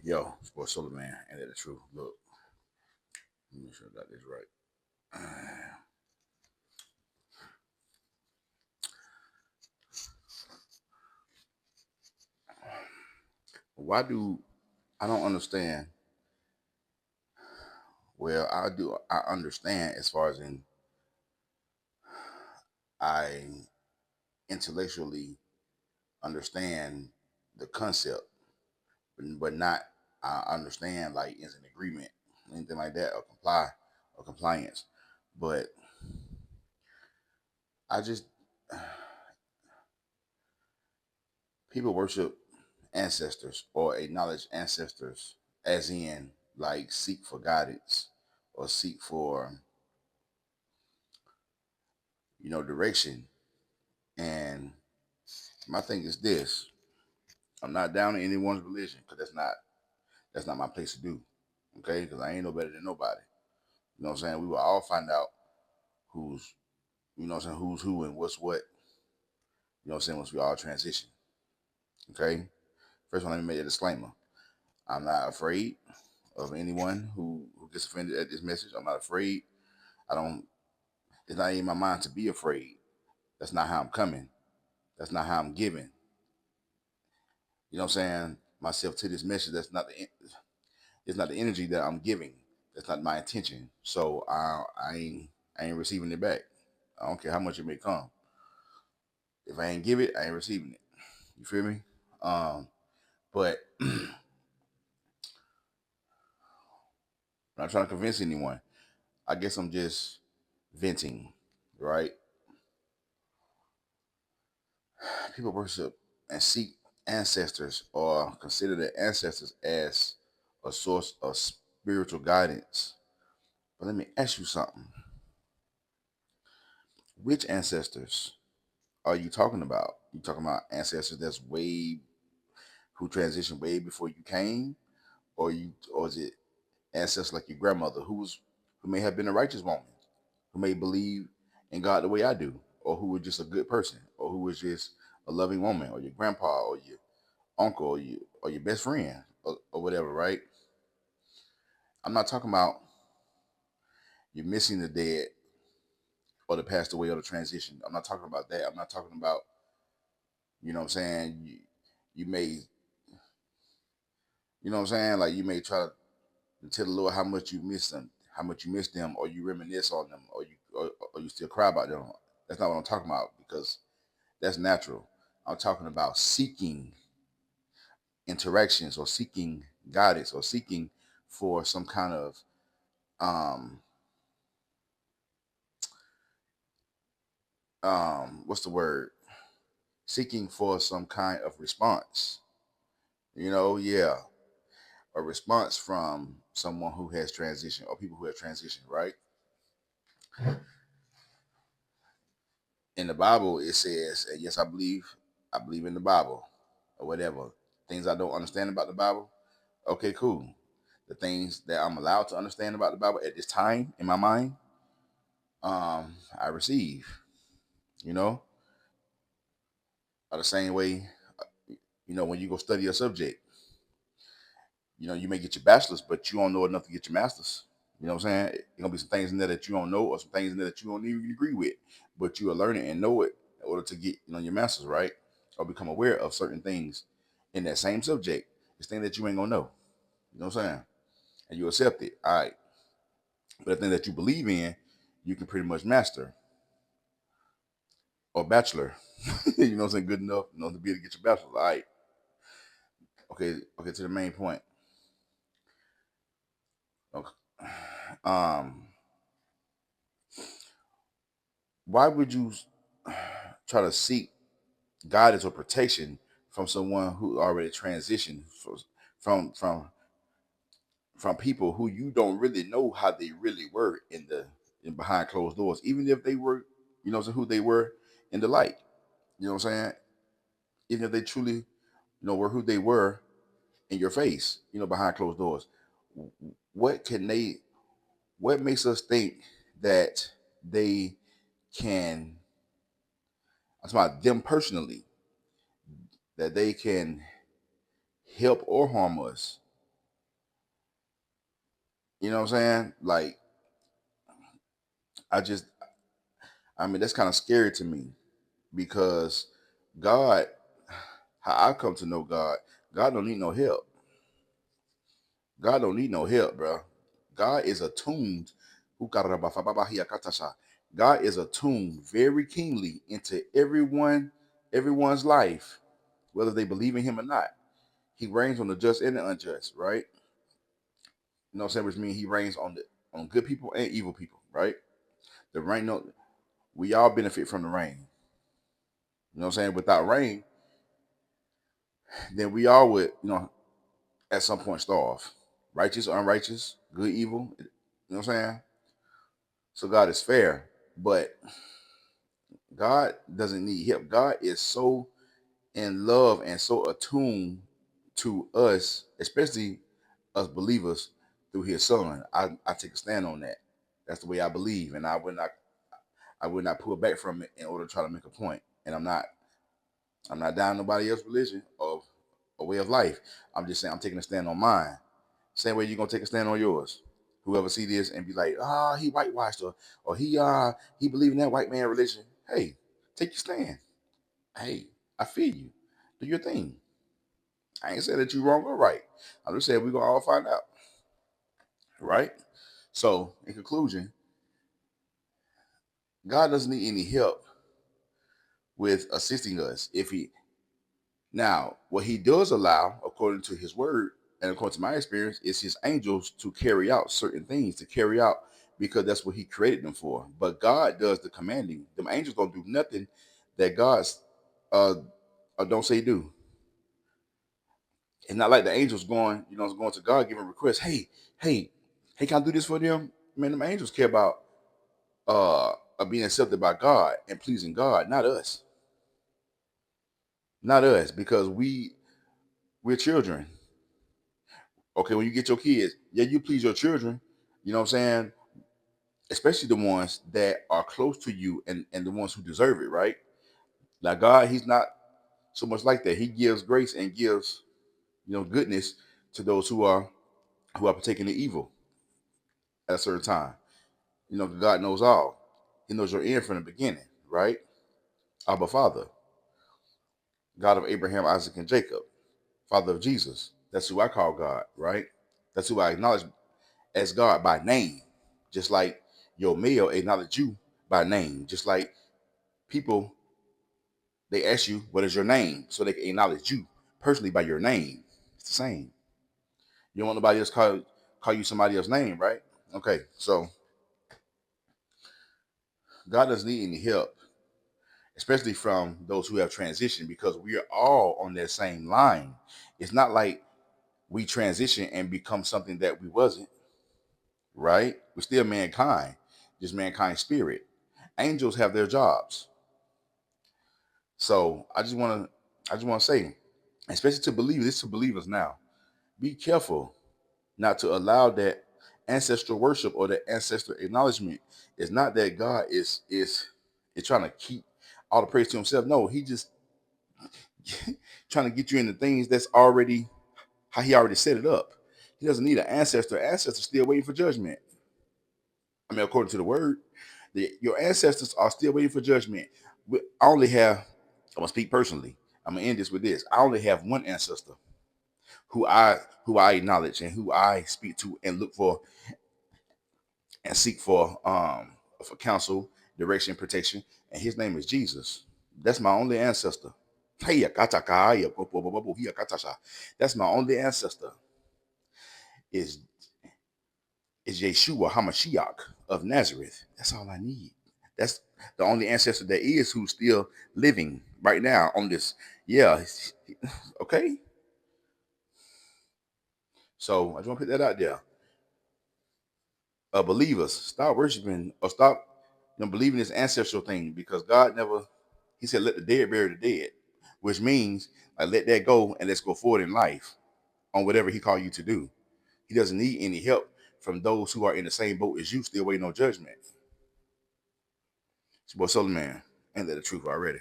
Yo, Sports Solar Man, and that the truth. Look, let me make sure I got this right. Why do I don't understand? Well, I do. I understand as far as in I intellectually understand the concept, but not I understand like is an agreement, anything like that, or compliance. But I just people worship ancestors or acknowledge ancestors as in like seek for guidance or seek for direction. And my thing is this: I'm not down in anyone's religion because that's not my place to do. Okay, because I ain't no better than nobody. You know what I'm saying? We will all find out who's what I'm saying, who's who and what's what. You know what I'm saying? Once we all transition. Okay. First one, let me make a disclaimer. I'm not afraid of anyone who gets offended at this message. I'm not afraid. I don't. It's not in my mind to be afraid. That's not how I'm coming. That's not how I'm giving. You know what I'm saying? Myself to this message. It's not the energy that I'm giving. That's not my intention. So I ain't receiving it back. I don't care how much it may come. If I ain't give it, I ain't receiving it. You feel me? But I'm not trying to convince anyone. I guess I'm just venting, right? People worship and seek ancestors or consider their ancestors as a source of spiritual guidance. But let me ask you something. Which ancestors are you talking about? You talking about ancestors that's way who transitioned way before you came, or is it ancestors like your grandmother who may have been a righteous woman, who may believe in God the way I do, or who was just a good person, or who was just a loving woman, or your grandpa, or your uncle, or your best friend, or whatever, right? I'm not talking about you missing the dead or the passed away or the transition. I'm not talking about that. I'm not talking about, you know what I'm saying, you may, you know what I'm saying, like you may try to tell the Lord how much you miss them, or you reminisce on them, or you still cry about them. That's not what I'm talking about because that's natural. I'm talking about seeking interactions or seeking guidance or seeking for some kind of um what's the word? Seeking for some kind of response. Yeah, a response from someone who has transitioned or people who have transitioned, right? In the Bible it says, and yes, I believe in the Bible or whatever. Things I don't understand about the Bible, okay, cool. The things that I'm allowed to understand about the Bible at this time in my mind, I receive, you know, the same way, when you go study a subject, you may get your bachelor's, but you don't know enough to get your master's. You know what I'm saying? There's gonna be some things in there that you don't know, or some things in there that you don't even agree with, but you are learning and know it in order to get your master's, right? Or become aware of certain things in that same subject. It's things that you ain't gonna know. You know what I'm saying? And you accept it. All right. But the thing that you believe in, you can pretty much master or bachelor. You know what I'm saying? Good enough, to be able to get your bachelor's. All right. Okay. Okay. To the main point. Okay. Um, why would you try to seek guidance or protection from someone who already transitioned from from from people who you don't really know how they really were in behind closed doors, even if they were, who they were in the light. You know what I'm saying? Even if they truly, were who they were in your face, behind closed doors. What can they? What makes us think that they can? I'm talking about them personally, that they can help or harm us You know what I'm saying? Like, I just, I mean, that's kind of scary to me because God, how I come to know God, God don't need no help. God don't need no help, bro. God is attuned. God is attuned very keenly into everyone's life, whether they believe in him or not. He reigns on the just and the unjust, right? You know what I'm saying? Which means he reigns on good people and evil people, right? The rain, no, we all benefit from the rain. You know what I'm saying? Without rain, then we all would, at some point starve. Righteous, unrighteous, good, evil. You know what I'm saying? So God is fair, but God doesn't need help. God is so in love and so attuned to us, especially us believers, through his son. I take a stand on that. That's the way I believe. And I would not pull back from it in order to try to make a point. And I'm not down nobody else's religion or a way of life. I'm just saying I'm taking a stand on mine. Same way you're gonna take a stand on yours. Whoever see this and be like, he whitewashed or he believe in that white man religion. Hey, take your stand. Hey, I feel you. Do your thing. I ain't saying that you wrong or right. I'm just saying we're gonna all find out. Right? So in conclusion, God doesn't need any help with assisting us. If he Now, what he does allow, according to his word and according to my experience, is his angels to carry out certain things, to carry out because that's what he created them for. But God does the commanding. Them angels don't do nothing that God's uh don't say do. It's not like the angels going to God giving requests. Hey, hey, can I do this for them? Man, them angels care about being accepted by God and pleasing God, not us. Not us, because we're children. Okay, when you get your kids, yeah, you please your children. You know what I'm saying? Especially the ones that are close to you and the ones who deserve it, right? Now, God, he's not so much like that. He gives grace and gives, goodness to those who are partaking of evil at a certain time. God knows all. He knows your end from the beginning, right? Abba Father, God of Abraham, Isaac, and Jacob, Father of Jesus. That's who I call God, right? That's who I acknowledge as God by name, just like your mail acknowledge you by name, just like people, they ask you what is your name so they can acknowledge you personally by your name. It's the same. You don't want nobody else call you somebody else's name, right? Okay, so God doesn't need any help, especially from those who have transitioned, because we are all on that same line. It's not like we transition and become something that we wasn't, right? We're still mankind, just mankind spirit. Angels have their jobs. So I just want to say, especially to believe this to believers now, be careful not to allow that ancestral worship or that ancestor acknowledgement. It's not that God is trying to keep all the praise to himself. No, he just trying to get you into things that's already how he already set it up. He doesn't need an ancestor. Ancestors still waiting for judgment. I mean, according to the word, your ancestors are still waiting for judgment. I only have, I'm gonna speak personally. I'm gonna end this with this. I only have one ancestor who I acknowledge and who I speak to and look for and seek for counsel, direction, protection, and his name is Jesus. That's my only ancestor. Hey, that's my only ancestor. Is is Yeshua Hamashiach of Nazareth. That's all I need. That's the only ancestor there is who's still living right now on this. Yeah. Okay. So I just want to put that out there. Believers, stop worshiping or stop believing this ancestral thing, because God never, he said, let the dead bury the dead, which means like, let that go and let's go forward in life on whatever he called you to do. He doesn't need any help from those who are in the same boat as you, still waiting on judgment. It's boy Solomon, ain't that the truth already?